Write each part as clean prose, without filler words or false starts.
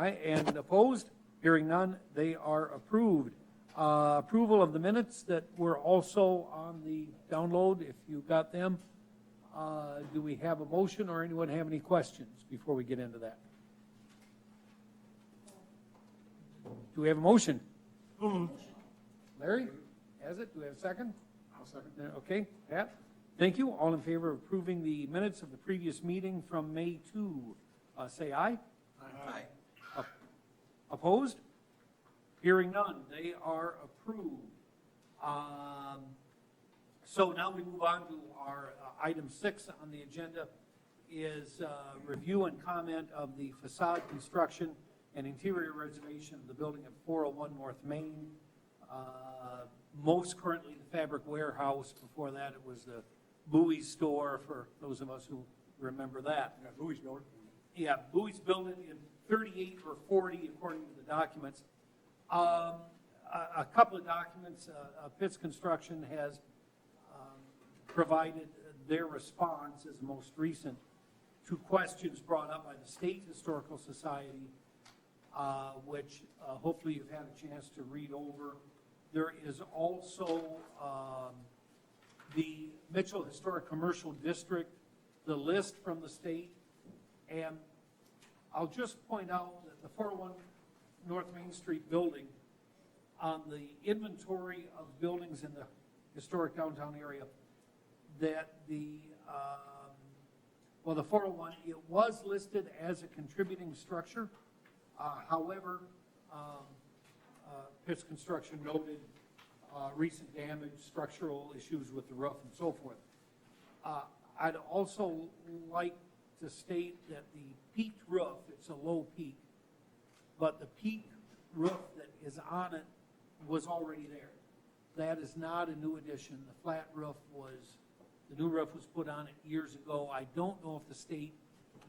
Aye, and opposed? Hearing none, they are approved. Approval of the minutes that were also on the download, if you got them. Do we have a motion or anyone have any questions before we get into that? Do we have a motion? Larry, has it? Do we have a second? I'll second. Okay, Pat? Thank you. All in favor of approving the minutes of the previous meeting from May 2, say aye. Aye. Opposed? Hearing none, they are approved. So now we move on to our item 6 on the agenda is review and comment of the facade construction and interior reservation of the building at 401 North Main. Most currently the Fabric Warehouse. Before that it was the Bowie's store, for those of us who remember that. Yeah, Bowie's building. Yeah, Bowie's building in 38 or 40 according to the documents. A couple of documents, Pitts Construction has provided their response as the most recent to questions brought up by the State Historical Society, which hopefully you've had a chance to read over. There is also the Mitchell Historic Commercial District, the list from the state, and I'll just point out that the 401 North Main Street building, on the inventory of buildings in the historic downtown area, that the 401, it was listed as a contributing structure. However, Pitts Construction noted recent damage, structural issues with the roof and so forth. I'd also like to state that the peaked roof, it's a low peak, but the peak roof that is on it was already there. That is not a new addition. The flat roof the new roof was put on it years ago. I don't know if the State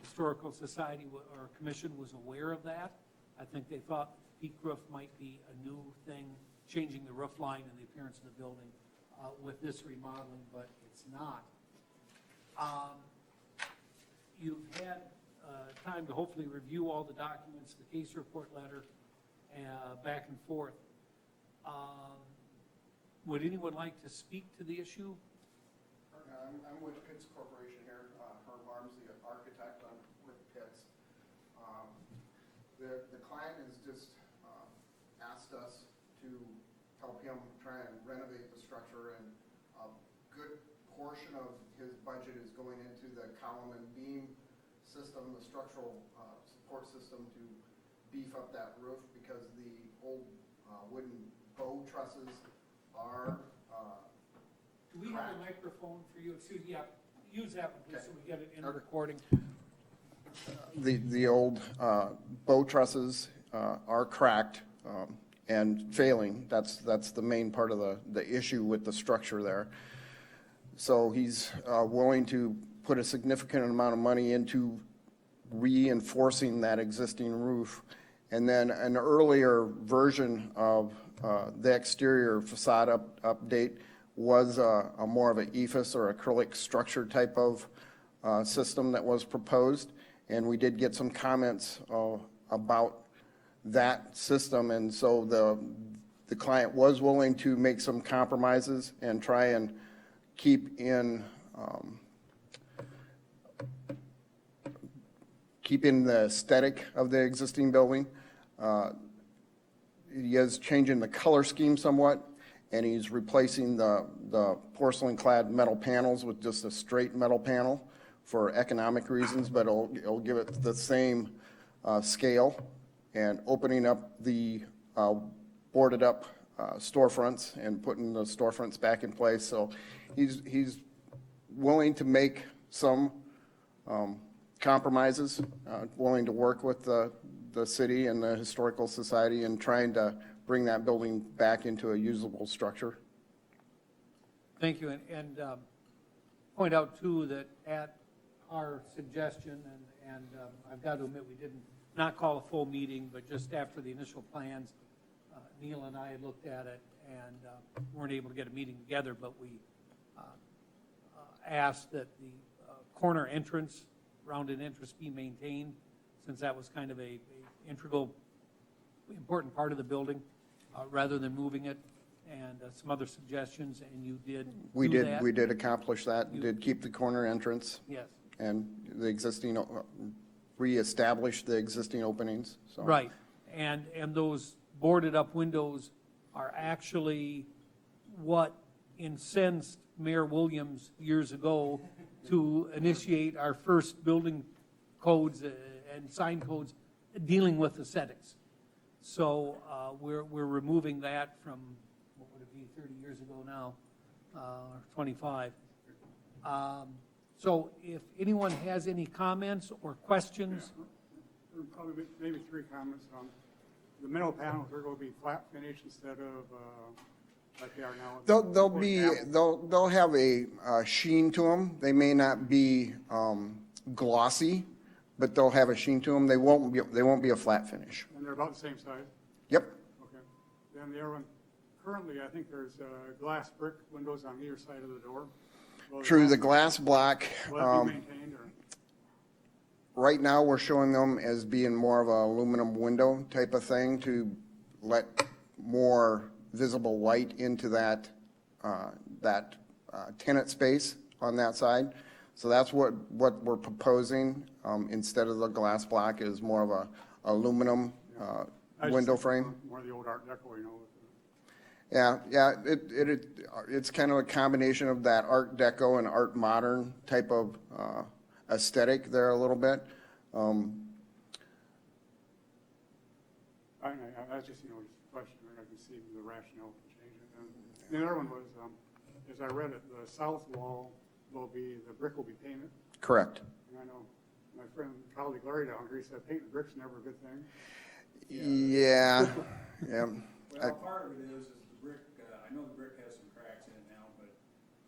Historical Society or Commission was aware of that. I think they thought the peak roof might be a new thing, changing the roof line and the appearance of the building with this remodeling, but it's not. You've had time to hopefully review all the documents, the case report letter, back and forth. Would anyone like to speak to the issue? I'm with Pitts Corporation here. Herb Arms, the architect. I'm with Pitts. The client has just asked us to help him try and renovate the structure, and a good portion of his budget is going into the column and beam system, the structural support system, to beef up that roof, because the old wooden bow trusses are Do we have a microphone for you? Excuse me, yeah, use that one, please, so we get it in the recording. the old bow trusses are cracked and failing. That's the main part of the issue with the structure there. So he's willing to put a significant amount of money into reinforcing that existing roof. And then an earlier version of the exterior facade update was a more of an ephes or acrylic structure type of system that was proposed. And we did get some comments about that system, and so the client was willing to make some compromises and try and keep in the aesthetic of the existing building. He is changing the color scheme somewhat, and he's replacing the porcelain-clad metal panels with just a straight metal panel for economic reasons, but it'll give it the same scale, and opening up the boarded up storefronts and putting the storefronts back in place. So he's willing to make some compromises, willing to work with the city and the Historical Society in trying to bring that building back into a usable structure. Thank you, and point out too that at our suggestion, and I've got to admit we didn't not call a full meeting, but just after the initial plans, Neil and I had looked at it and weren't able to get a meeting together, but we asked that the corner entrance, rounded entrance, be maintained since that was kind of a integral, important part of the building, rather than moving it, and some other suggestions, and you did We do did, that? we did accomplish that, did keep the corner entrance Yes, and the existing, reestablish the existing openings, so. right. And those boarded up windows are actually what incensed Mayor Williams years ago to initiate our first building codes and sign codes dealing with aesthetics. So we're removing that from, what would it be, 30 years ago now, or 25. So if anyone has any comments or questions, Probably maybe 3 comments. The middle panels are going to be flat finish instead of like they are now. They'll have a sheen to them. They may not be glossy, but they'll have a sheen to them. They won't be a flat finish. And they're about the same size? Yep, Okay. Then the other one, currently, I think there's glass brick windows on either side of the door. true, the glass block, Will that be maintained, or? right now, we're showing them as being more of a aluminum window type of thing to let more visible light into that tenant space on that side. So that's what we're proposing, instead of the glass block, is more of a aluminum I just window think frame. More of the old Art Deco, you know. Yeah, it's kind of a combination of that Art Deco and Art Modern type of aesthetic there a little bit. That's just, just a question, I can see the rationale for changing it. And the other one was, as I read it, the south wall the brick will be painted. Correct. And I know my friend, colleague Larry down here, he said painting brick's never a good thing. Yeah, yeah. Well, part of it is the brick, I know the brick has some cracks in it now, but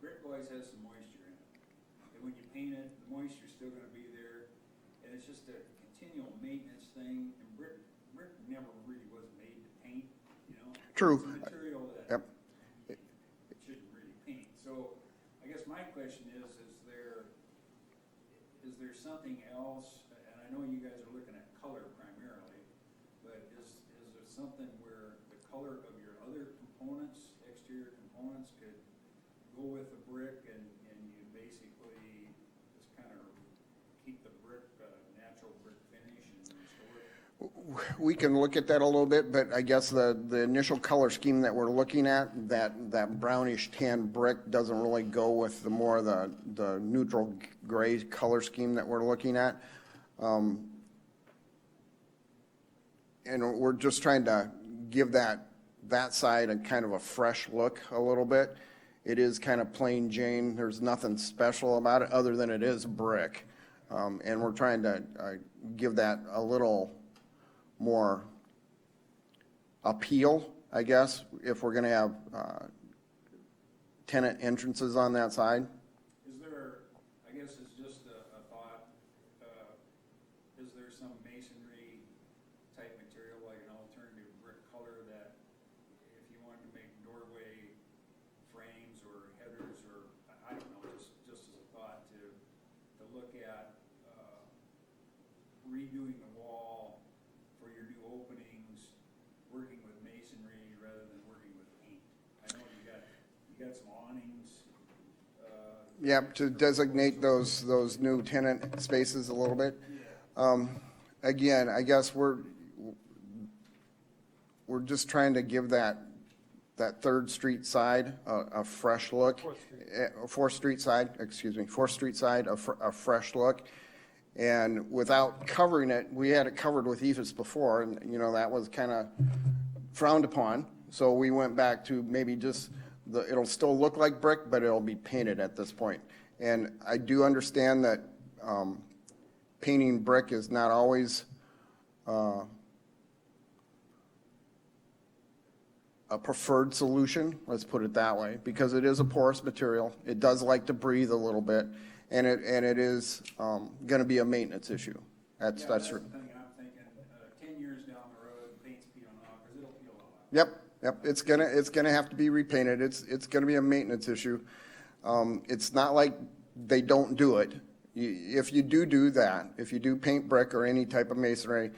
brick always has some moisture in it. And when you paint it, the moisture's still gonna be there, and it's just a continual maintenance thing, and brick never really was made to paint, True. It's a material that Yep. it shouldn't really paint. So, I guess my question is there something else, and I know you guys are looking at color primarily, but is there something where the color of your other components, exterior components, could go with the brick and you basically just kind of keep the brick, natural brick finish and restore it? We can look at that a little bit, but I guess the initial color scheme that we're looking at, that brownish tan brick doesn't really go with the more the neutral gray color scheme that we're looking at. And we're just trying to give that side a kind of a fresh look a little bit. It is kind of plain Jane. There's nothing special about it other than it is brick. And we're trying to give that a little more appeal, I guess, if we're going to have tenant entrances on that side. Is there, I guess it's just a thought, is there some masonry type material, like an alternative brick color that if you wanted to make doorway frames or headers or, I don't know, just as a thought to look at redoing the wall for your new openings, working with masonry rather than working with paint? I know you got some awnings. Yep, to designate those new tenant spaces a little bit. Again, I guess we're just trying to give that 3rd Street side a fresh look. 4th Street side, a fresh look. And without covering it, we had it covered with EIFS before, and, that was kind of frowned upon. So we went back to maybe just, it'll still look like brick, but it'll be painted at this point. And I do understand that painting brick is not always a preferred solution, let's put it that way, because it is a porous material. It does like to breathe a little bit. And it is going to be a maintenance issue. That's The true. thing I'm thinking, 10 years down the road, paint's peeling off, because it'll peel off. Yep. It's gonna have to be repainted. It's gonna be a maintenance issue. It's not like they don't do it. if you do that, if you do paint brick or any type of masonry,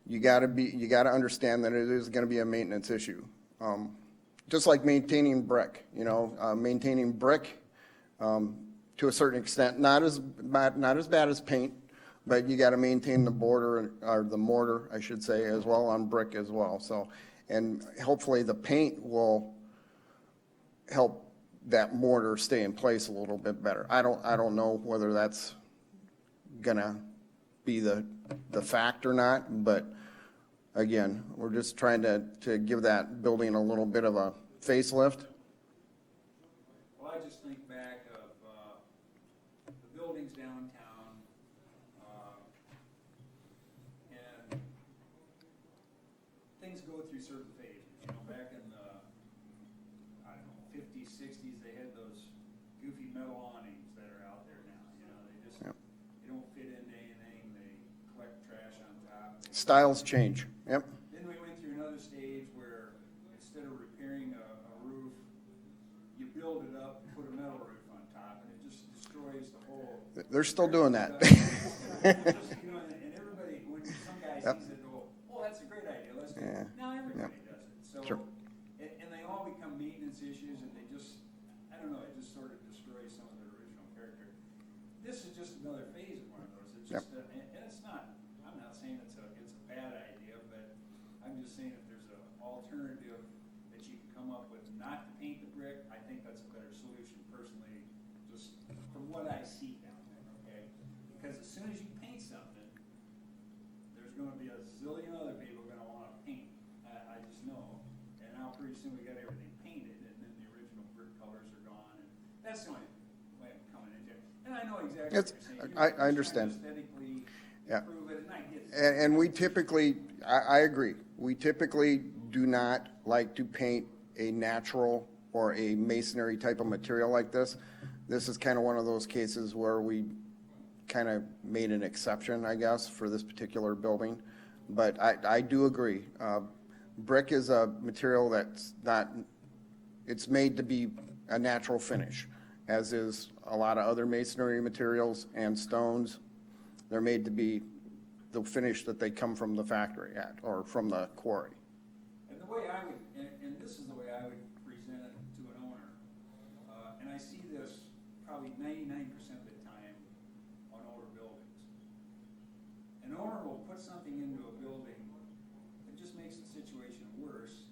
you gotta understand that it is gonna be a maintenance issue. Just like maintaining brick, maintaining brick, to a certain extent, not as bad as paint, but you gotta maintain the border, or the mortar, I should say, as well on brick as well, so. And hopefully the paint will help that mortar stay in place a little bit better. I don't know whether that's gonna be the fact or not, but again, we're just trying to give that building a little bit of a facelift. Well, I just think back of the buildings downtown, and things go through certain phases. Back in the, I don't know, 50s, 60s, they had those goofy metal awnings that are out there now. They just, Yep. they don't fit into anything, they collect trash on top. Styles change, yep. Then we went through another stage where instead of repairing a roof, you build it up, put a metal roof on top, and it just destroys the whole. They're still doing that. And everybody, when some guy Yep. sees it, go, "Oh, that's a great idea, let's do Yeah. it." Now everybody does it. So, Sure. and they all become maintenance issues, and they just, I don't know, it just sort of destroys some of their original character. This is just another phase of one of those. It's Yep. just, and it's not, I'm not saying it's a bad idea, but I'm just saying if there's an alternative that you can come up with not to paint the brick, I think that's a better solution personally, just from what I see down there, okay? Because as soon as you paint something, there's gonna be a zillion other people gonna wanna paint. I just know. And now pretty soon we got everything painted, and then the original brick colors are gone, and that's the only way I'm coming into it. And I know exactly what you're saying. I You're trying to understand. aesthetically Yeah. improve it, and I get it. And we typically, I agree, we typically do not like to paint a natural or a masonry type of material like this. This is kind of one of those cases where we kind of made an exception, I guess, for this particular building. But I do agree. Brick is a material that's not, it's made to be a natural finish, as is a lot of other masonry materials and stones. They're made to be the finish that they come from the factory at, or from the quarry. And the way I would, and this is the way I would present it to an owner, and I see this probably 99% of the time on older buildings. An owner will put something into a building that just makes the situation worse,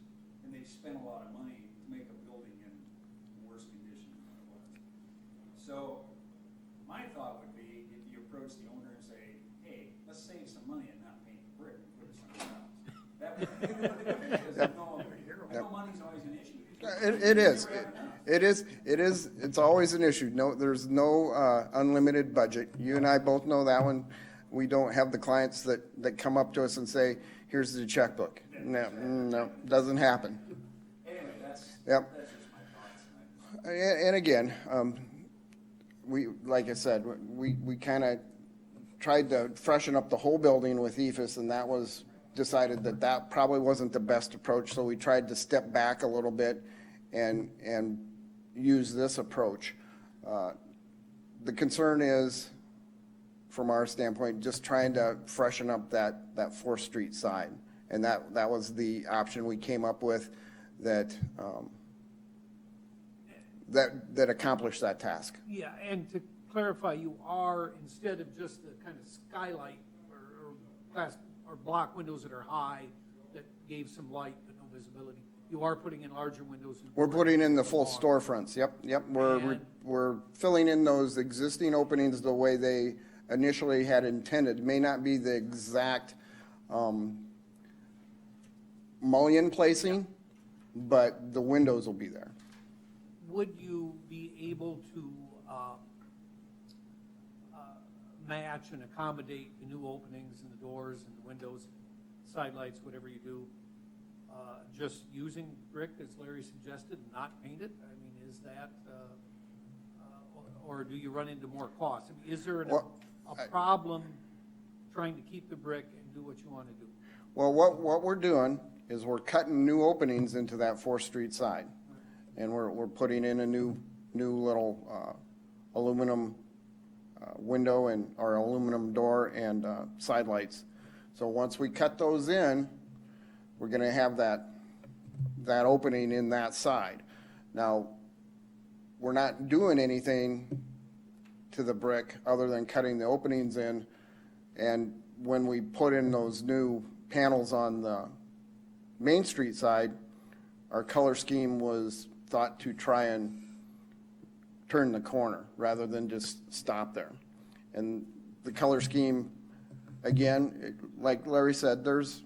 and they've spent a lot of money to make a building in worse condition than it was. So, my thought would be, if you approach the owner and say, "Hey, let's save some money and not paint the brick and put it somewhere else." That would be a good thing, because I know money's always an issue. It is. It's always an issue. No, there's no unlimited budget. You and I both know that one. We don't have the clients that come up to us and say, "Here's the checkbook." No, doesn't happen. Anyway, that's Yep. just my thoughts. And again, like I said, we kind of tried to freshen up the whole building with EFS, and that was decided that probably wasn't the best approach, so we tried to step back a little bit and use this approach. The concern is, from our standpoint, just trying to freshen up that 4th Street side, and that was the option we came up with that accomplished that task. Yeah, and to clarify, you are, instead of just the kind of skylight or glass or block windows that are high that gave some light but no visibility, you are putting in larger windows. We're putting in the full storefronts, yep. And- We're filling in those existing openings the way they initially had intended. May not be the exact mullion placing, but the windows will be there. Would you be able to match and accommodate the new openings and the doors and the windows, side lights, whatever you do, just using brick, as Larry suggested, not paint it? I mean, is that, or do you run into more costs? I mean, is there a problem trying to keep the brick and do what you want to do? Well, what we're doing is we're cutting new openings into that 4th Street side. And we're putting in a new little aluminum window and our aluminum door and side lights. So once we cut those in, we're gonna have that opening in that side. Now, we're not doing anything to the brick other than cutting the openings in. And when we put in those new panels on the Main Street side, our color scheme was thought to try and turn the corner rather than just stop there. And the color scheme, again, like Larry said, there's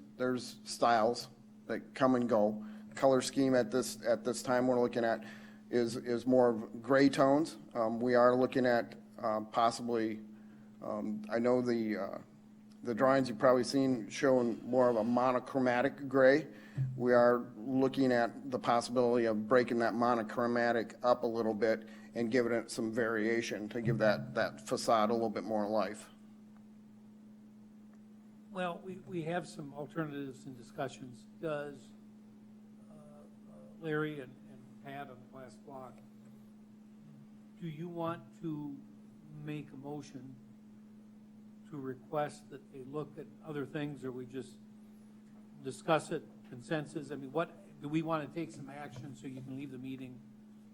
styles that come and go. Color scheme at this time we're looking at is more of gray tones. We are looking at possibly, I know the drawings you've probably seen showing more of a monochromatic gray. We are looking at the possibility of breaking that monochromatic up a little bit and giving it some variation to give that facade a little bit more life. Well, we have some alternatives and discussions. Does Larry and Pat on the last block, do you want to make a motion to request that they look at other things, or we just discuss it, consensus? I mean, what, do we want to take some action so you can leave the meeting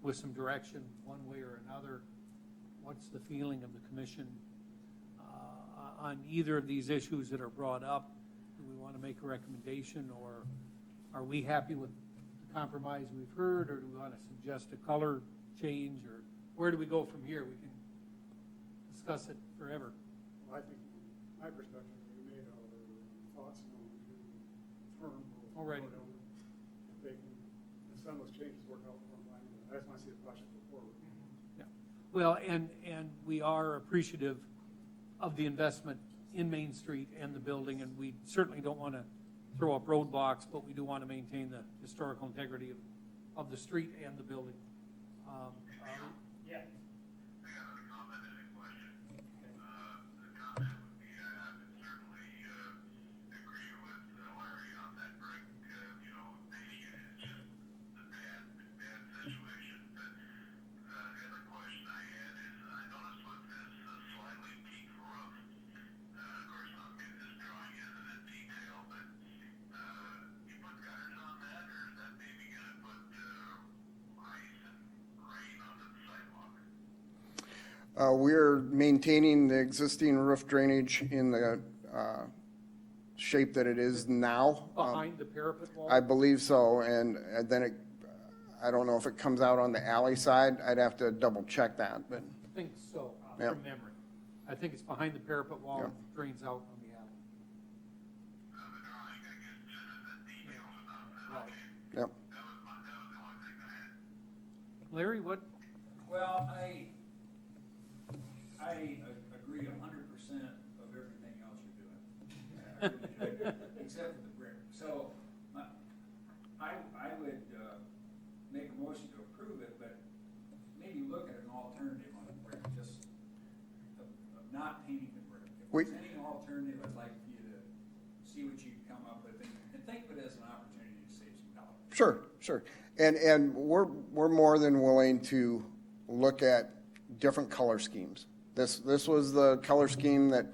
with some direction one way or another? What's the feeling of the commission on either of these issues that are brought up? Do we want to make a recommendation, or are we happy with the compromise we've heard, or do we want to suggest a color change, or where do we go from here? We can discuss it forever. Well, I think, from my perspective, we made our thoughts known to firm. Already. If they can, if some of those changes work out for them, I just want to see the project go forward. Yeah. Well, and we are appreciative of the investment in Main Street and the building, and we certainly don't want to throw up roadblocks, but we do want to maintain the historical integrity of the street and the building. Yeah. I have a comment and a question. The comment would be, I would certainly agree with Larry on that brick. Painting it is just a bad situation. But the other question I had is, I noticed with this slightly peaked roof, of course, maybe this drawing isn't in detail, but you put gutters on that, or is that maybe going to put ice and rain onto the sidewalk? We're maintaining the existing roof drainage in the shape that it is now. Behind the parapet wall? I believe so, and then I don't know if it comes out on the alley side. I'd have to double check that, but I think so, Yep. from memory. I think it's behind the parapet wall, Yep. drains out on the alley. The drawing, I guess, just isn't detailed enough. Right. yep. That was the only thing I had. Larry, what? Well, I agree 100% of everything else you're doing, except for the brick. So, I would make a motion to approve it, but maybe look at an alternative on the brick, just of not painting the brick. If We- there's any alternative, I'd like for you to see what you come up with, and think of it as an opportunity to save some dollars. Sure. And we're more than willing to look at different color schemes. This was the color scheme that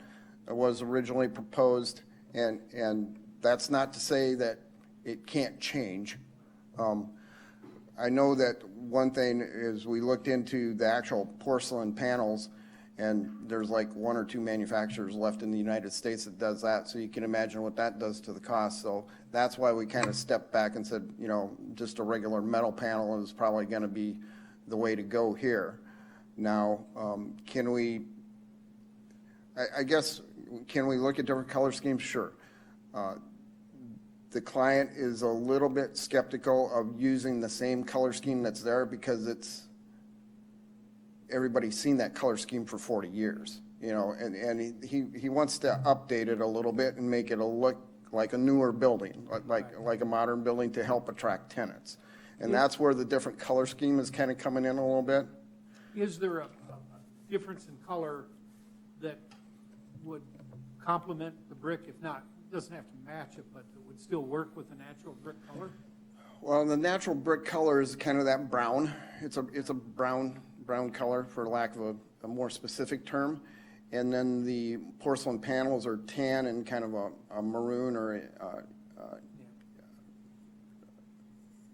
was originally proposed, and that's not to say that it can't change. I know that one thing is we looked into the actual porcelain panels, and there's like one or two manufacturers left in the United States that does that, so you can imagine what that does to the cost. So that's why we kind of stepped back and said, just a regular metal panel is probably going to be the way to go here. Now, can we look at different color schemes? Sure. The client is a little bit skeptical of using the same color scheme that's there because everybody's seen that color scheme for 40 years, and he wants to update it a little bit and make it look like a newer building, like a modern building to help attract tenants. And that's where the different color scheme is kind of coming in a little bit. Is there a difference in color that would complement the brick? If not, it doesn't have to match it, but it would still work with the natural brick color? Well, the natural brick color is kind of that brown. It's a brown color, for lack of a more specific term. And then the porcelain panels are tan and kind of a maroon, or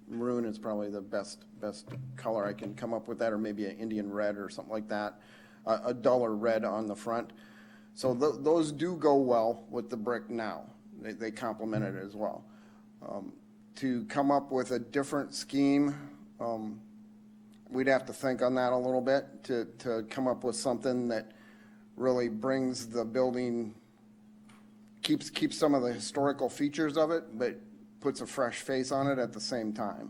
maroon is probably the best color I can come up with that, or maybe an Indian red or something like that, a duller red on the front. So those do go well with the brick now. They complement it as well. To come up with a different scheme, we'd have to think on that a little bit to come up with something that really brings the building, keeps some of the historical features of it, but puts a fresh face on it at the same time.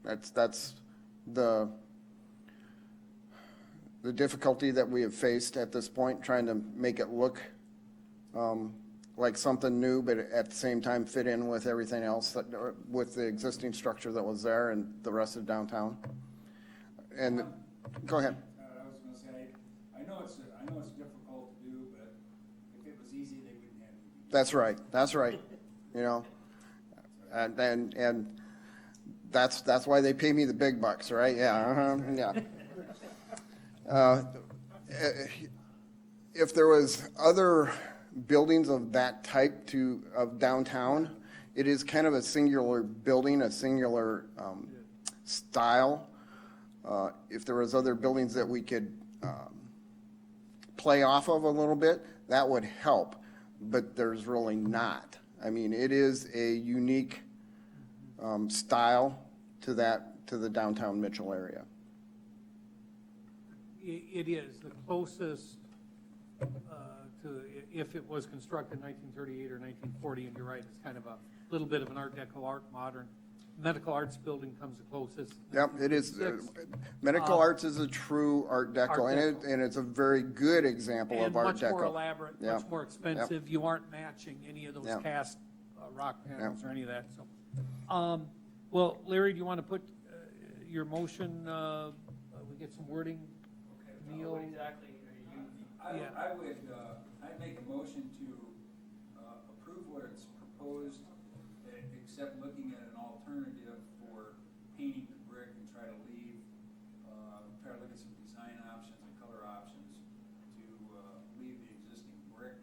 That's the difficulty that we have faced at this point, trying to make it look like something new, but at the same time fit in with everything else, with the existing structure that was there and the rest of downtown. And, go ahead. I was gonna say, I know it's difficult to do, but if it was easy, they wouldn't have you. That's right, you know, and that's why they pay me the big bucks, right? Yeah, yeah. If there was other buildings of that type of downtown, it is kind of a singular building, a singular style. If there was other buildings that we could play off of a little bit, that would help, but there's really not. I mean, it is a unique style to the downtown Mitchell area. It is the closest to, if it was constructed in 1938 or 1940, and you're right, it's kind of a little bit of an Art Deco, Art Modern. Medical Arts building comes the closest. Yep, it is. Medical Arts is a true Art Deco, and it's a very good example of Art Deco. And much more elaborate, Yep. much more expensive. Yep. You aren't matching any of those Yep. cast rock panels or any of that, so. Well, Larry, do you want to put your motion, we get some wording? Okay, Neil? what exactly are you? I would, I'd make a motion to approve what it's proposed, except looking at an alternative for painting the brick and try to look at some design options and color options to leave the existing brick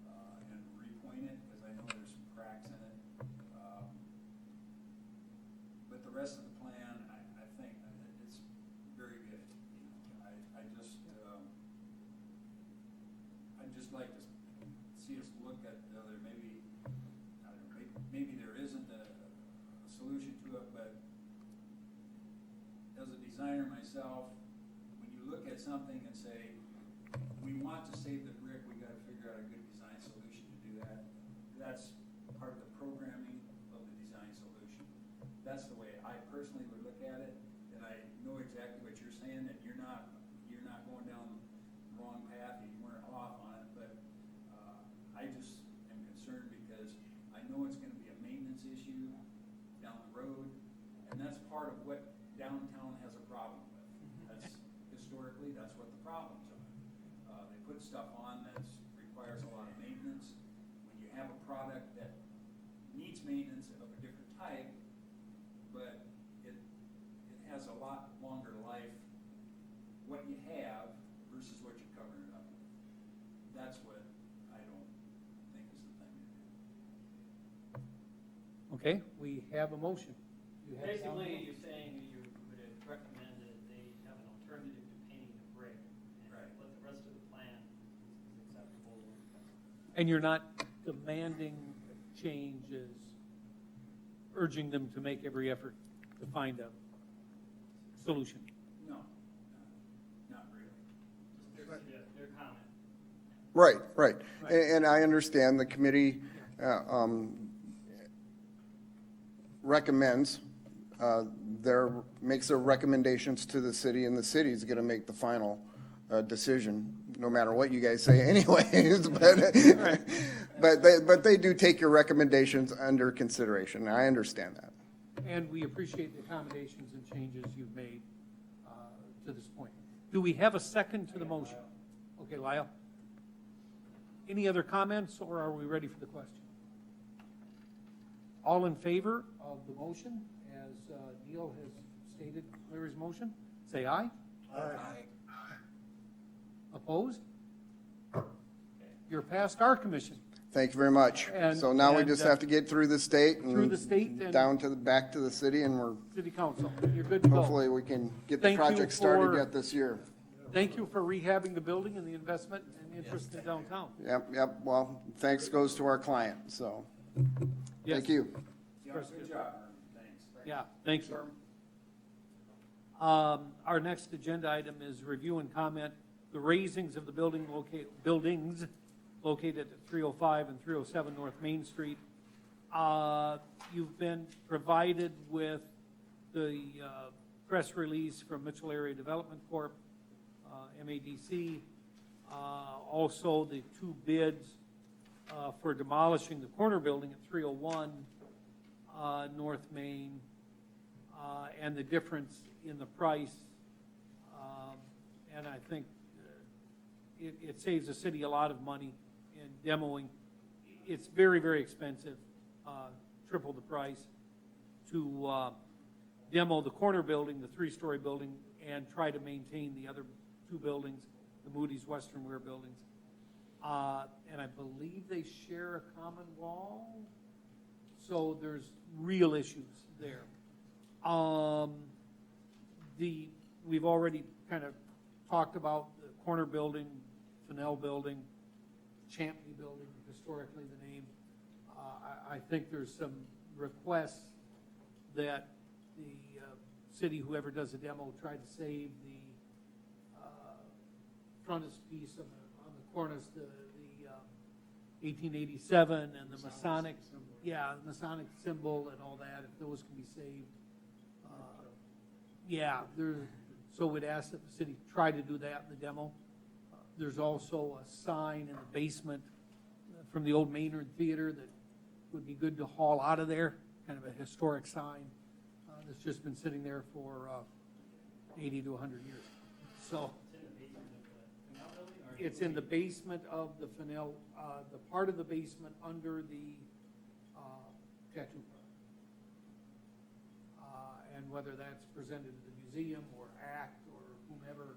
and repoint it, because I know there's some cracks in it. But the rest of the plan, I think it's very good. I'd just like to see us look at the other, maybe, I don't know, maybe there isn't a solution to it, but as a designer myself, when you look at something and say, we want to save the brick, we gotta figure out a good design solution to do that. That's part of the programming of the design solution. That's the way I personally would look at it, and I know exactly what you're saying, that you're not going down the wrong path, you weren't off on it, but I just am concerned because I know it's gonna be a maintenance issue down the road, and that's part of what downtown has a problem with. That's historically, that's what the problems are. They put stuff on that requires a lot of maintenance. When you have a product that needs maintenance of a different type, but it has a lot longer life, what you have versus what you're covering it up with. That's what I don't think is the thing to do. Okay, we have a motion. You have Basically, you're saying you would recommend that they have an alternative to painting the brick, and Right. what the rest of the plan is acceptable. And you're not demanding changes, urging them to make every effort to find a solution. No, not really. Their comment. Right. And I understand the committee recommends, makes their recommendations to the city, and the city's gonna make the final decision, no matter what you guys say anyways, but they do take your recommendations under consideration. I understand that. And we appreciate the accommodations and changes you've made to this point. Do we have a second to the motion? Okay, Lyle. Any other comments, or are we ready for the question? All in favor of the motion, as Neil has stated Larry's motion, say aye. Aye. Opposed? You're past our commission. Thank you very much. And- So now we and, just have to get through the state and. through the state and- Down to back to the city, and we're, City council, you're good to go. hopefully we can get the Thank you project started for- yet this year. Thank you for rehabbing the building and the investment and interest in downtown. Yep, well, thanks goes to our client, so, Yes. thank you. Yeah, good job, Herman, thanks. Yeah, thank you. Our next agenda item is review and comment the raisings of the buildings located at 305 and 307 North Main Street. You've been provided with the press release from Mitchell Area Development Corp., MADC, also the two bids for demolishing the corner building at 301 North Main, and the difference in the price. And I think it saves the city a lot of money in demoing. It's very, very expensive, triple the price, to demo the corner building, the three-story building, and try to maintain the other two buildings, the Moody's Western Wear buildings. And I believe they share a common wall, so there's real issues there. We've already kind of talked about the corner building, Fennell building, Champney building, historically the name. I think there's some requests that the city, whoever does the demo, try to save the frontispiece on the cornice, the 1887 and the Masonic, the Masonic symbol and all that, if those can be saved. So we'd ask that the city try to do that in the demo. There's also a sign in the basement from the old Maynard Theater that would be good to haul out of there, kind of a historic sign that's just been sitting there for 80 to 100 years. So it's in the basement of the Fennell, the part of the basement under the tattoo parlor. And whether that's presented to the museum or ACT or whomever,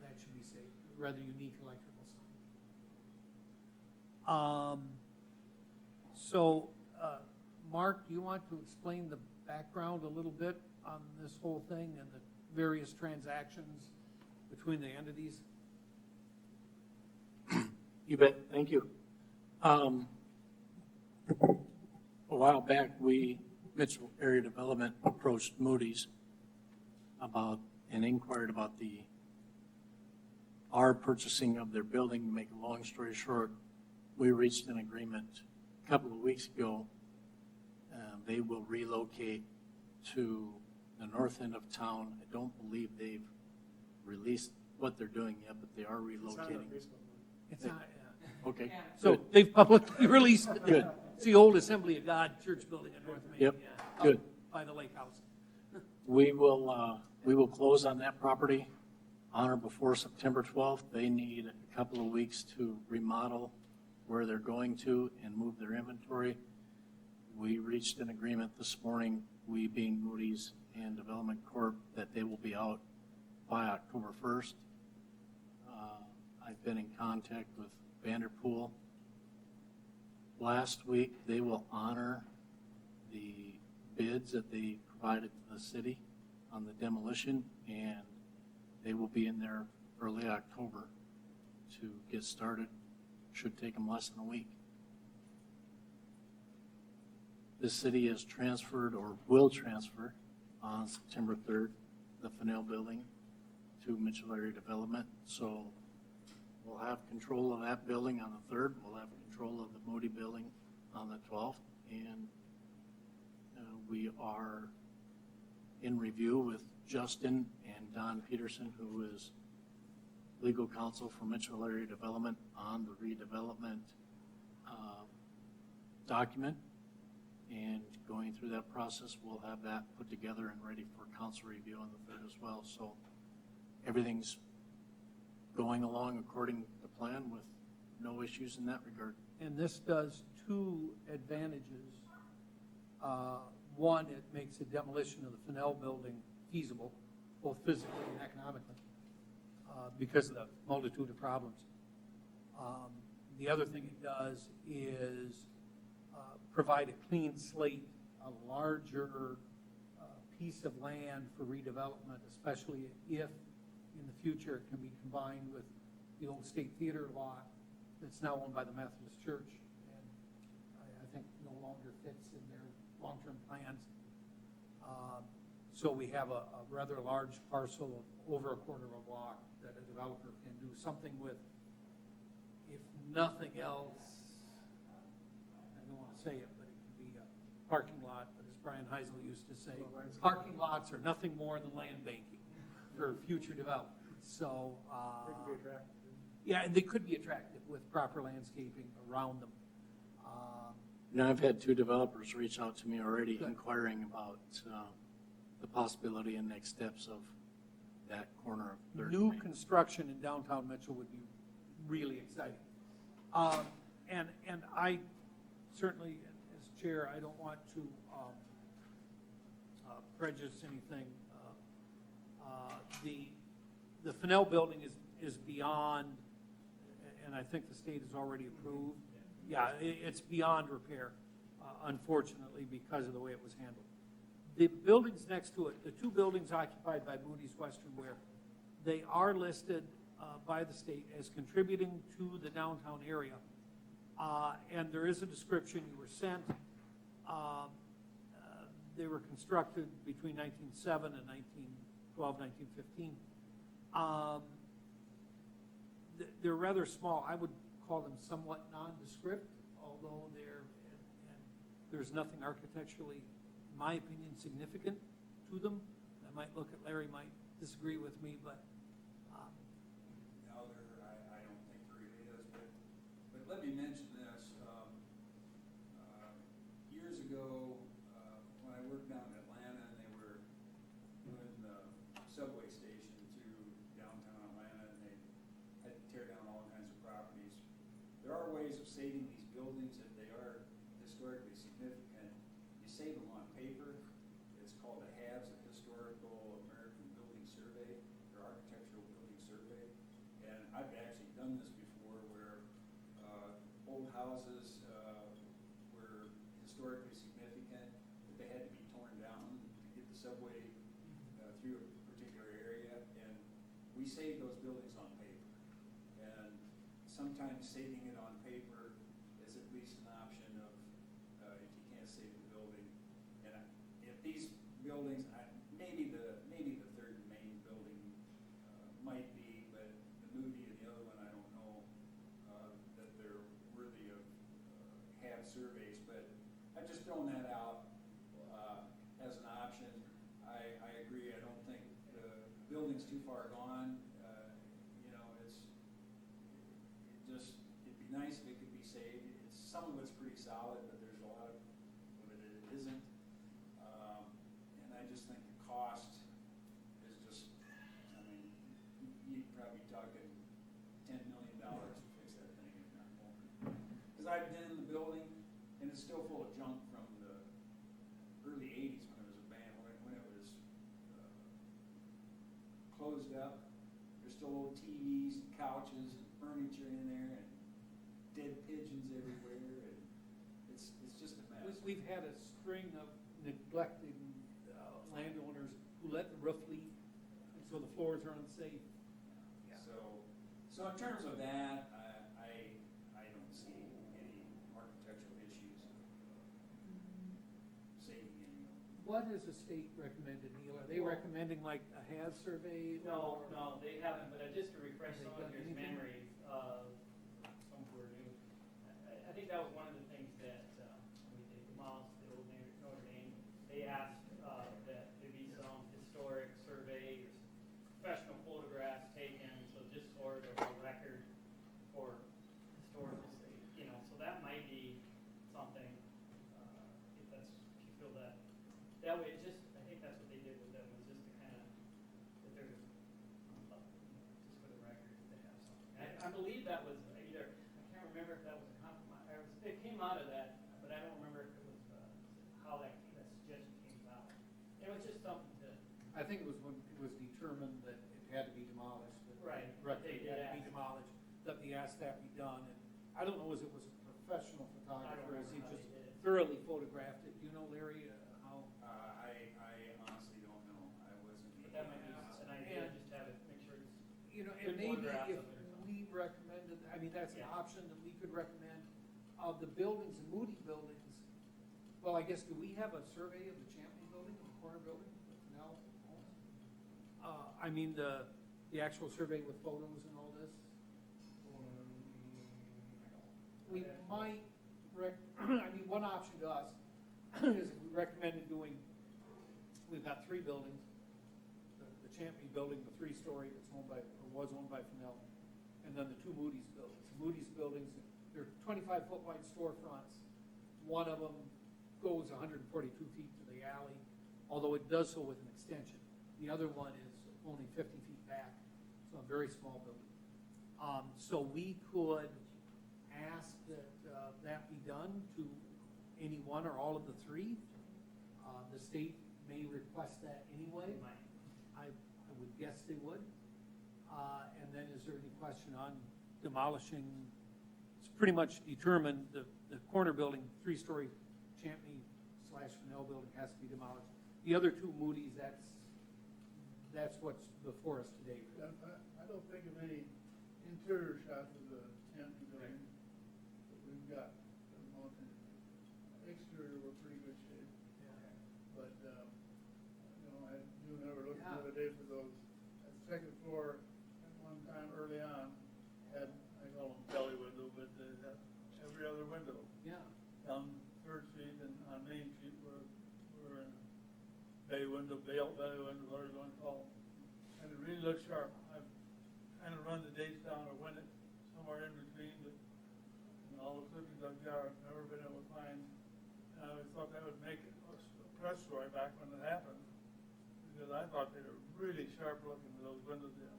that should be saved. Rather unique electrical sign. So, Mark, do you want to explain the background a little bit on this whole thing and the various transactions between the entities? You bet, thank you. A while back, Mitchell Area Development approached Moody's about and inquired about our purchasing of their building. To make a long story short, we reached an agreement a couple of weeks ago. They will relocate to the north end of town. I don't believe they've released what they're doing yet, but they are relocating. It's not, Okay. so good. they've publicly released it. Good. It's the old Assembly of God church building in North Main. Yep. Up Good. by the lake house. We will close on that property on or before September 12th. They need a couple of weeks to remodel where they're going to and move their inventory. We reached an agreement this morning, we being Moody's and Development Corp., that they will be out by October 1st. I've been in contact with Vanderpool. Last week, they will honor the bids that they provided to the city on the demolition, and they will be in there early October to get started. Should take them less than a week. The city has transferred or will transfer on September 3rd, the Fennell building to Mitchell Area Development. So we'll have control of that building on the 3rd. We'll have control of the Moody building on the 12th. And we are in review with Justin and Don Peterson, who is legal counsel for Mitchell Area Development on the redevelopment document. And going through that process, we'll have that put together and ready for council review on the 3rd as well. So everything's going along according to plan with no issues in that regard. And this does two advantages. One, it makes the demolition of the Fennell building feasible, both physically and economically. because of the multitude of problems. The other thing it does is provide a clean slate, a larger piece of land for redevelopment, especially if in the future it can be combined with the old State Theater lot that's now owned by the Methodist Church, and I think no longer fits in their long-term plans. So we have a rather large parcel of over a quarter of a block that a developer can do something with. If nothing else, I don't want to say it, but it can be a parking lot, but as Brian Heisel used to say, parking lots are nothing more than land banking for future development. So, They can be attractive. yeah, and they could be attractive with proper landscaping around them. Now, I've had 2 developers reach out to me already Good. inquiring about the possibility and next steps of that corner of Third New Main. construction in downtown Mitchell would be really exciting. And I certainly, as chair, I don't want to prejudice anything. The Fennell building is beyond, and I think the state has already approved. Yeah, it's beyond repair, unfortunately, because of the way it was handled. The buildings next to it, the 2 buildings occupied by Moody's Western Wear, they are listed by the state as contributing to the downtown area. And there is a description you were sent. They were constructed between 1907 and 1912, 1915. They're rather small. I would call them somewhat nondescript, although there's nothing architecturally, in my opinion, significant to them. I might look at Larry, might disagree with me, but No, I don't think there really is, but let me mention this. Years ago, when I worked down in Atlanta and they were doing the subway station through downtown Atlanta and they had to tear down all kinds of properties, there are ways of saving these buildings if they are historically significant. You save them on paper. It's called a HABS, a Historical American Building Survey, or Architectural Building Survey. And I've actually done this before where old houses were historically significant, but they had to be torn down to get the subway through a particular area. And we saved those buildings on paper. And sometimes saving it on paper is at least an option of if you can't save the building. And if these buildings, maybe the Third and Main building might be, but the Moody and the other one, I don't know that they're worthy of HAB surveys. But I've just thrown that out as an option. I agree. I don't think the building's too far gone. It'd be nice if it could be saved. Some of it's pretty solid, but there's a lot of it that isn't. And I just think the cost is just, I mean, you'd probably be talking $10 million to fix that thing, if not more. Because I've been in the building, and it's still full of junk from the early 80s when it was abandoned, when it was closed up. There's still old TVs and couches and furniture in there, and dead pigeons everywhere, and it's just a mess. we've had a string of neglected landowners who let the roof leak, and so the floors are unsafe. Yeah. So in terms of that, I don't see any architectural issues saving any of them. What has the state recommended, Neil? Are they recommending like a HAB survey? No, or- no, they haven't, but just to refresh Have they some of done your anything? memories, some who are new, I think that was one of the things that, when they demolished the old Notre Dame, they asked, that there be some historic survey or professional photographs taken, so just sort of a record for historical sake, so that might be something, if you feel that way, I think that's what they did with them, was just to kind of, that there's, just for the record, that they have something. I believe that was either, I can't remember if that was a compromise, it came out of that, but I don't remember if it was, how that suggestion came about. It was just something to, I think it was when it was determined that it had to be demolished. That right, I don't know as it was a professional photographer, as he remember how just he did it. thoroughly photographed it. Do you know, Larry, how? I honestly don't know. I wasn't. But that might be an idea, just have it, make sure it's. You know, Good and maybe photographs if of it or something. we recommended, I mean, that's an Yeah. option that we could recommend, of the buildings and Moody buildings. Well, I guess, do we have a survey of the Champion building, the corner building, that Fennell owns? I mean, the actual survey with photos and all this? We might I mean, one option to us is if we recommended doing, we've got three buildings. The Champion building, the three-story that's owned by, or was owned by Fennell, and then the two Moody's buildings. Moody's buildings, they're 25-foot wide storefronts. One of them goes 142 feet to the alley, although it does so with an extension. The other one is only 50 feet back, so a very small building. So we could ask that that be done to any one or all of the three. The state may request that anyway. They might. I would guess they would. And then is there any question on demolishing? It's pretty much determined, the corner building, three-story Champney/Fennell building has to be demolished. The other two Moody's, that's what's before us today. I don't think of any interior shots of the Hampton building that we've got. Exterior, we're pretty good shape. But, you never looked the other day for those. That second floor, at one time early on, had, I call them belly window, but they had every other window. Yeah. Down Third Street and on Main Street were in bay window, belly window, whatever you want to call them. And it really looks sharp. I've kind of run the dates down or win it somewhere in between, but all the clippings I've got, I've never been able to find. And I always thought that would make it a press story back when it happened, because I thought they were really sharp looking with those windows in.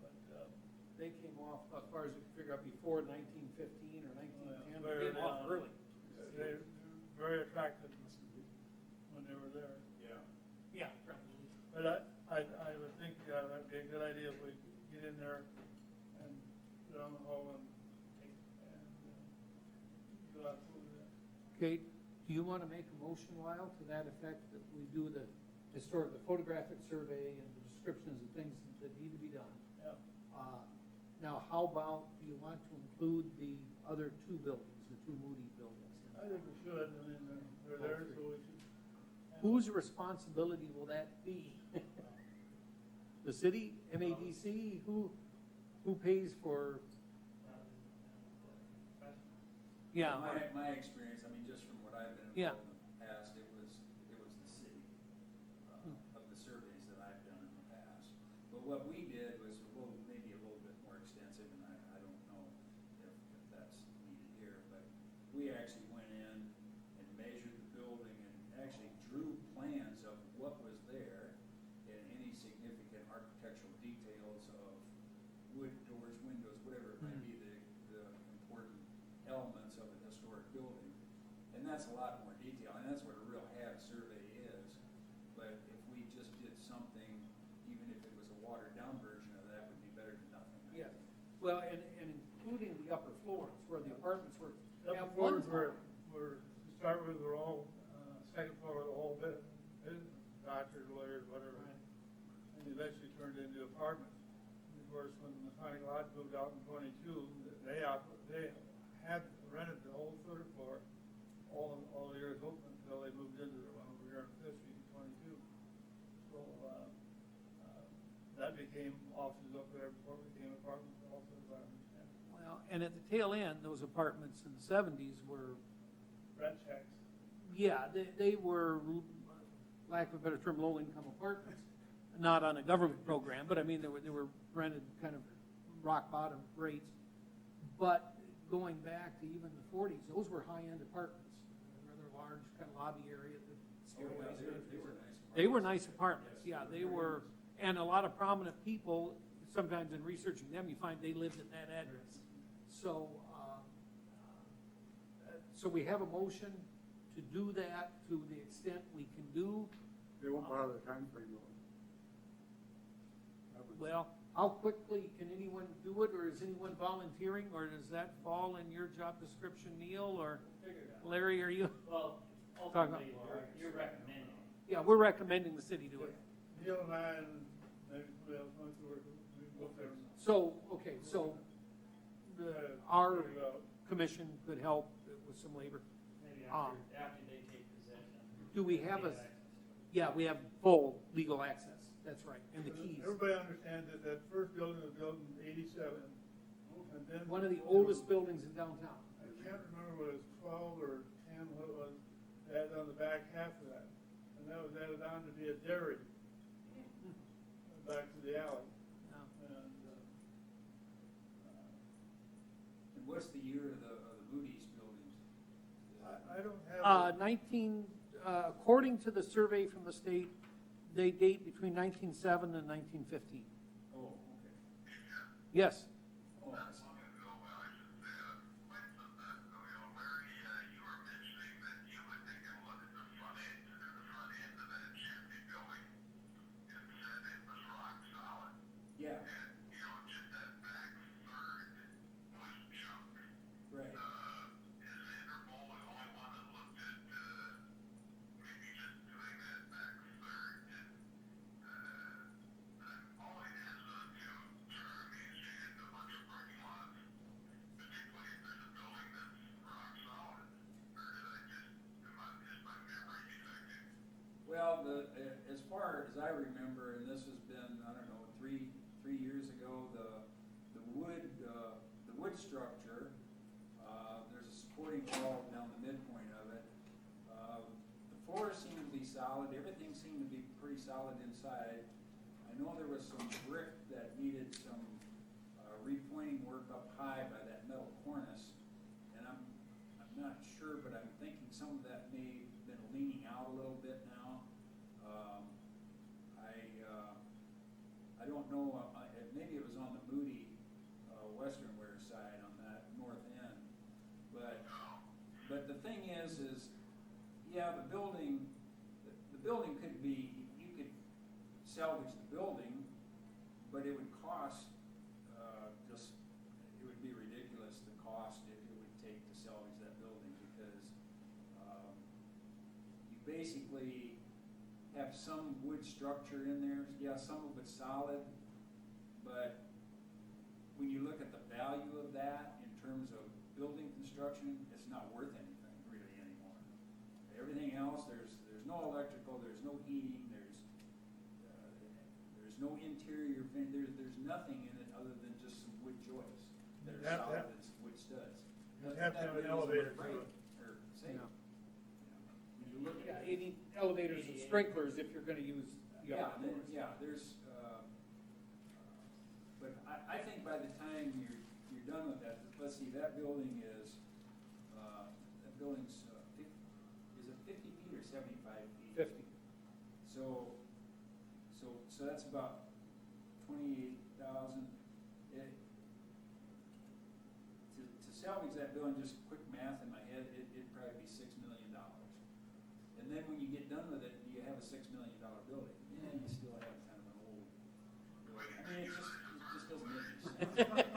But, They came off, as far as we can figure out, before 1915 or 1910. They very came off early. early. They were very attractive when they were there. Yeah. Yeah, probably. But I would think that'd be a good idea if we get in there and get on the hole and go out through that. Okay, do you want to make a motion, Lyle, to that effect, that we do the photographic survey and the descriptions of things that need to be done? Yeah. Now, how about, do you want to include the other two buildings, the two Moody buildings? I think we should. I mean, they're there, so we should. Whose responsibility will that be? The city, MADC, who pays for? Yeah, My experience, I mean, just from what I've been Yeah. involved in the past, it was the city, of the surveys that I've done in the past. But what we did was maybe a little bit more extensive, and I don't know if that's needed here, but we actually went in and measured the building and actually drew plans of what was there and any significant architectural details of wood, doors, windows, whatever it might be, the important elements of a historic building. And that's a lot more detail, and that's what a real HAB survey is. But if we just did something, even if it was a watered-down version of that, would be better than nothing. I yeah. think. Well, and including the upper floors, where the apartments were. Upper at one floors were, time- to start with, were all, second floor, all business, doctors, lawyers, whatever. And eventually turned into apartments. And of course, when the Masonic Lodge moved out in 22, they had rented the whole third floor all the years open until they moved into the one over here on Fifth Street in 22. So, that became offices up there before it became apartments, also apartments. Well, and at the tail end, those apartments in the 70s were, Rat shacks. yeah, they were, lack of a better term, low-income apartments. Not on a government program, but I mean, they were rented kind of rock-bottom rates. But going back to even the 40s, those were high-end apartments. Rather large, kind of lobby area, the stairways. They were nice apartments, yeah, they were, and a lot of prominent people, sometimes in researching them, you find they lived at that address. So, so we have a motion to do that to the extent we can do. They won't bother the timeframe though. That was- Well, How quickly can anyone do it, or is anyone volunteering, or does that fall in your job description, Neil, or Figure it out. Larry, are you? Well, Talk about- ultimately, you're recommending. Yeah, we're recommending the city do it. Neil and I and maybe somebody else wants to work, we can go fix it. So, okay, so our Figure it out. commission could help with some labor. Maybe Um, after they take possession. Do we have they a, access to it. yeah, we have full legal access, that's right, and the keys. Everybody understands that that first building was built in 87, and then. One of the oldest buildings in downtown. I can't remember what it was, 12 or 10, what it was, they had on the back half of that. And that was added on to be a dairy, back to the alley. Yeah. And, And what's the year of the Moody's buildings? I don't have. 19, according to the survey from the state, they date between 1907 and 1915. Oh, okay. Yes, Oh, I see. Long ago, well, I should say, quite some time ago, Larry, you were mentioning that you would take a look at the front end of that chimney building and said it was rock solid. Yeah, And, just that back third was junk. right. Is Interpol the only one that looked at, maybe just doing that back third? And, all it is, Jeremy, is you get a bunch of parking lots, particularly if there's a building that's rock solid. Or did I just, is my memory defective? Well, as far as I remember, and this has been, I don't know, three years ago, the wood structure, there's a supporting wall down the midpoint of it. The floors seem to be solid, everything seemed to be pretty solid inside. I know there was some brick that needed some repointing work up high by that metal cornice, and I'm not sure, but I'm thinking some of that may have been leaning out a little bit now. I don't know, maybe it was on the Moody Western Wear side on that north end, but the thing is, yeah, the building could be, you could salvage the building, but it would cost, it would be ridiculous, the cost it would take to salvage that building, because you basically have some wood structure in there. Yeah, some of it's solid, but when you look at the value of that in terms of building construction, it's not worth anything really anymore. Everything else, there's no electrical, there's no heating, there's no interior, there's nothing in it other than just some wood joists that are solid and some wood studs. You have to have an elevator to it. Or safe. Yeah. When you look yeah, at you need elevators and sprinklers if you're gonna use the yeah, other floors. yeah, there's, but I think by the time you're done with that, let's see, that building is, that building's, is it 50 feet or 75 feet? 50. So that's about 28,000. To salvage that building, just quick math in my head, it'd probably be $6 million. And then when you get done with it, you have a $6 million building, and you still have kind of an old building. I mean, it just doesn't make any sense.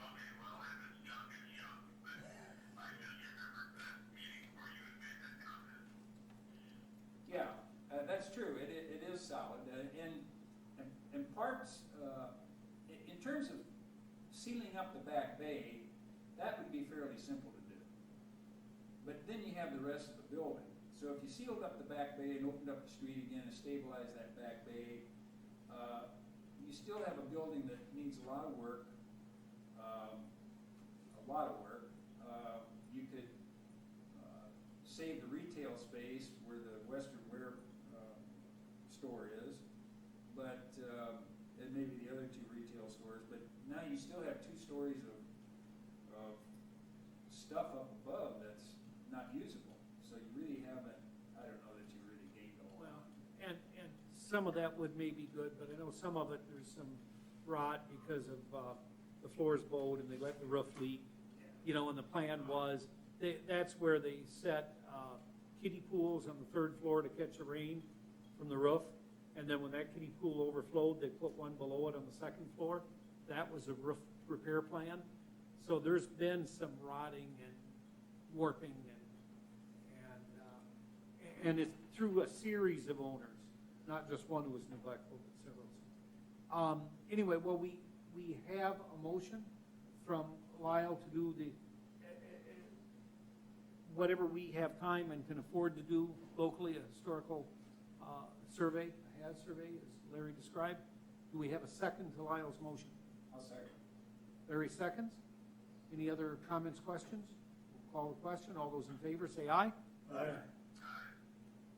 Okay, well, if it's junk, it's junk, but I just remembered that meeting where you had made that comment. Yeah, that's true. It is solid, and parts. In terms of sealing up the back bay, that would be fairly simple to do. But then you have the rest of the building. So if you sealed up the back bay and opened up the street again and stabilized that back bay, you still have a building that needs a lot of work. You could save the retail space where the Western Wear store is, but and maybe the other two retail stores. But now you still have 2 stories of stuff up above that's not usable. So you really haven't. I don't know that you really gained a whole Well, lot. and some of that would may be good, but I know some of it, there's some rot because of the floors bowed and they let the roof leak. You know, and the plan was, that's where they set kiddie pools on the 3rd floor to catch the rain from the roof. And then when that kiddie pool overflowed, they put one below it on the second floor. That was a roof repair plan. So there's been some rotting and warping and it's through a series of owners, not just one who was neglectful, but several. Anyway, well, we have a motion from Lyle to do the, whatever we have time and can afford to do locally, a historical survey, a HAZ survey, as Larry described. Do we have a second to Lyle's motion? I'll second. Larry seconds. Any other comments, questions? We'll call the question. All those in favor say aye. Aye.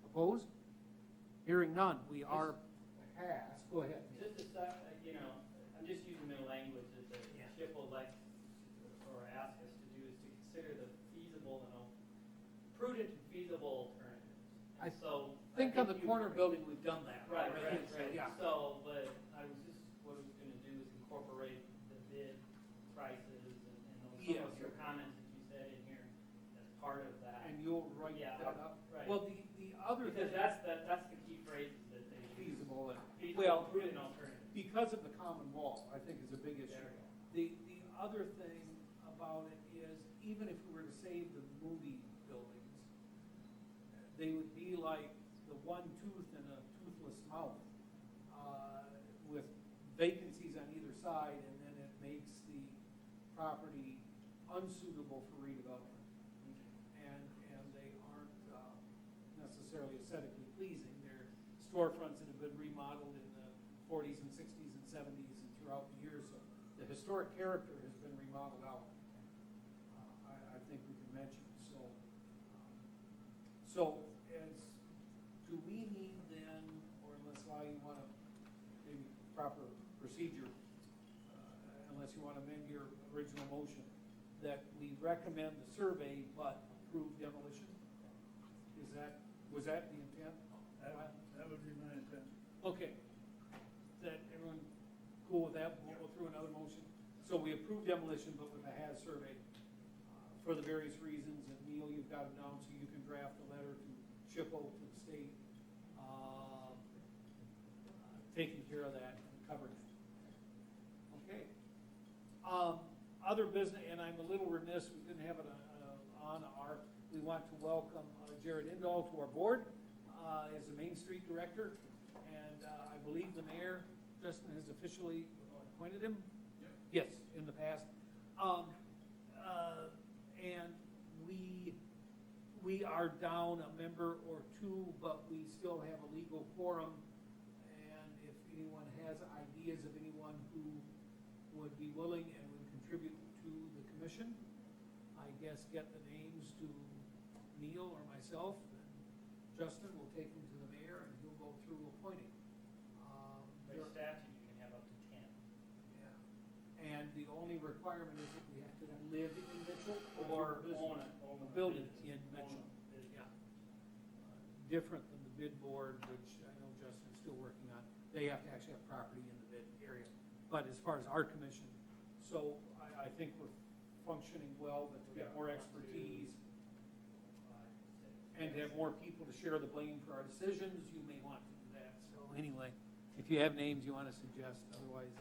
Opposed? Hearing none, we are passed. Go ahead. Just a sec, I'm just using the language that the SHIP will like, or ask us to do, is to consider the feasible and prudent and feasible alternatives. I So. think on the you- corner building, we've done that. Right. Yeah. So, but what I was gonna do is incorporate the bid prices and those, some of your comments that you said in here as part of that. And you'll write Yeah, that up? right. Well, the other Because thing, that's the key phrases that they use. feasible, Feasible, well, prudent alternative. because of the common wall, I think is a big issue. There The other thing about it is, even if we were to save the movie buildings, they would be like the one tooth in a toothless mouth, with vacancies on either side, and then it makes the property unsuitable for redevelopment. And they aren't necessarily aesthetically pleasing. Their storefronts that have been remodeled in the 40s and 60s and 70s and throughout the years, so the historic character has been remodeled out. I think we can mention, so as, do we need then, or unless Lyle, you want to, maybe proper procedure, unless you want to amend your original motion, that we recommend the survey but approve demolition? Was that the intent? That would be my intent. Okay. Is that everyone cool with that? We'll go through another motion. So we approve demolition, but with a HAZ survey for the various reasons. And Neil, you've got it down, so you can draft a letter to SHPO, to the state, taking care of that and covering it. Okay. Other business, and I'm a little remiss, we didn't have it on our, we want to welcome Jared Indahl to our board as the Main Street Director. And I believe the mayor, Justin, has officially appointed him? Yes, in the past. And we are down a member or two, but we still have a legal quorum. And if anyone has ideas of anyone who would be willing and would contribute to the commission, I guess get the names to Neil or myself, and Justin will take them to the mayor, and he'll go through appointing. By statute, you can have up to 10. Yeah. And the only requirement is that we have to live in Mitchell or Own own a a building business. in Mitchell. Own a business. Yeah. Different than the bid board, which I know Justin's still working on. They have to actually have property in the bid area. But as far as our commission, so I think we're functioning well, but to get more expertise and to have more people to share the blame for our decisions, you may want to do that. So anyway, if you have names you want to suggest, otherwise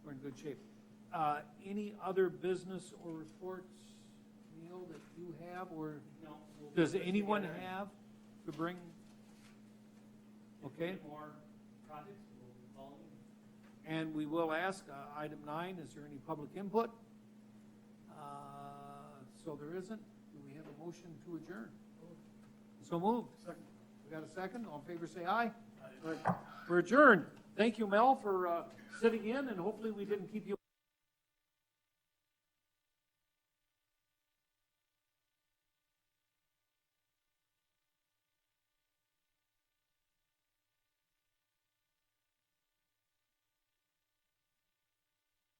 we're in good shape. Any other business or reports, Neil, that you have, or No. we'll does put this anyone together. have to bring? If we Okay. get more projects, we'll call you. And we will ask, item 9, is there any public input? So there isn't. Do we have a motion to adjourn? So moved. Second. We got a second? All in favor, say aye. We're adjourned. Thank you, Mel, for sitting in, and hopefully we didn't keep you